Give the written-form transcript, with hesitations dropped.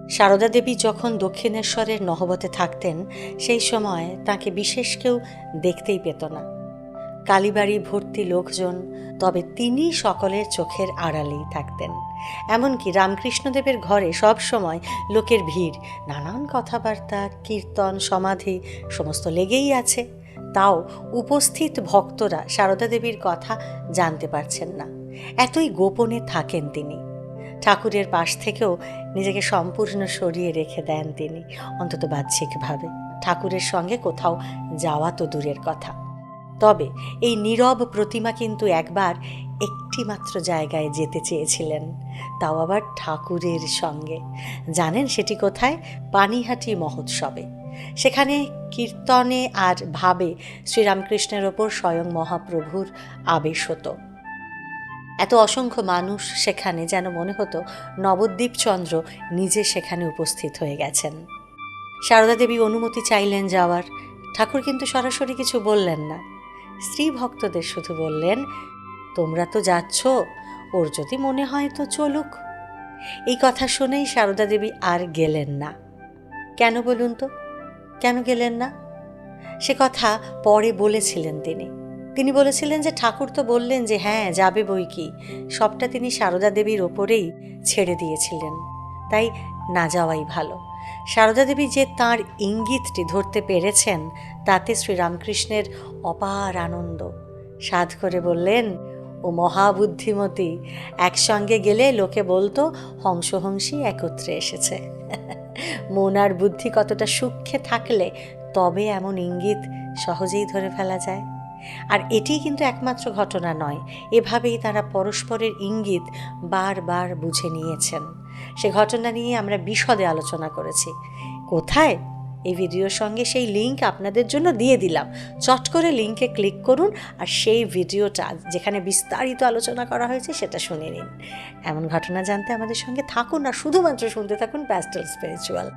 সারদা দেবী যখন দক্ষিণেশ্বরের নহবতে থাকতেন সেই সময় তাকে বিশেষ কেউ দেখতেই পেত না। কালীবাড়ি ভর্তি লোকজন, তবে তিনি সকলের চোখের আড়ালেই থাকতেন। এমনকি রামকৃষ্ণদেবের ঘরে সব সময় লোকের ভিড়, নানান কথাবার্তা, কীর্তন, সমাধি সমস্ত লেগেই আছে। তাও উপস্থিত ভক্তরা সারদা দেবীর কথা জানতে পারছেন না, এতই গোপনে থাকেন তিনি। ঠাকুরের পাশ থেকেও নিজেকে সম্পূর্ণ সরিয়ে রেখে দেন তিনি, অন্তত বাহ্যিকভাবে। ঠাকুরের সঙ্গে কোথাও যাওয়া তো দূরের কথা। তবে এই নীরব প্রতিমা কিন্তু একবার একটি মাত্র জায়গায় যেতে চেয়েছিলেন, তাও আবার ঠাকুরের সঙ্গে। জানেন সেটি কোথায়? পানিহাটি মহোৎসবে। সেখানে কীর্তনে আর ভাবে শ্রীরামকৃষ্ণের ওপর স্বয়ং মহাপ্রভুর আবেশ হতো। এত অসংখ্য মানুষ সেখানে, যেন মনে হতো নবদ্বীপচন্দ্র নিজে সেখানে উপস্থিত হয়ে গেছেন। সারদা দেবী অনুমতি চাইলেন যাওয়ার। ঠাকুর কিন্তু সরাসরি কিছু বললেন না, স্ত্রী ভক্তদের শুধু বললেন, তোমরা তো যাচ্ছ, ওর যদি মনে হয় তো চলুক। এই কথা শুনেই সারদা দেবী আর গেলেন না। কেন বলুন তো, কেন গেলেন না? সে কথা পরে বলেছিলেন তিনি বলেছিলেন যে ঠাকুর তো বললেন যে হ্যাঁ যাবে বই কি, সবটা তিনি সারদা দেবীর ওপরেই ছেড়ে দিয়েছিলেন, তাই না যাওয়াই ভালো। সারদা দেবী যে তাঁর ইঙ্গিতটি ধরতে পেরেছেন, তাতে শ্রীরামকৃষ্ণের অপার আনন্দ। সাধ করে বললেন, ও মহাবুদ্ধিমতী, একসঙ্গে গেলে লোকে বলতো হংসহংসী একত্রে এসেছে। মন আর বুদ্ধি কতটা সূক্ষ্মে থাকলে তবে এমন ইঙ্গিত সহজেই ধরে ফেলা যায়। আর এটিই কিন্তু একমাত্র ঘটনা নয়, এভাবেই তারা পরস্পরের ইঙ্গিত বারবার বুঝে নিয়েছেন। সে ঘটনা নিয়ে আমরা বিশদে আলোচনা করেছি। কোথায়? এই ভিডিওর সঙ্গে সেই লিঙ্ক আপনাদের জন্য দিয়ে দিলাম, চট করে লিঙ্কে ক্লিক করুন আর সেই ভিডিওটা যেখানে বিস্তারিত আলোচনা করা হয়েছে সেটা শুনে নিন। এমন ঘটনা জানতে আমাদের সঙ্গে থাকুন আর শুধুমাত্র শুনতে থাকুন প্যাস্টেল স্পিরিচুয়াল।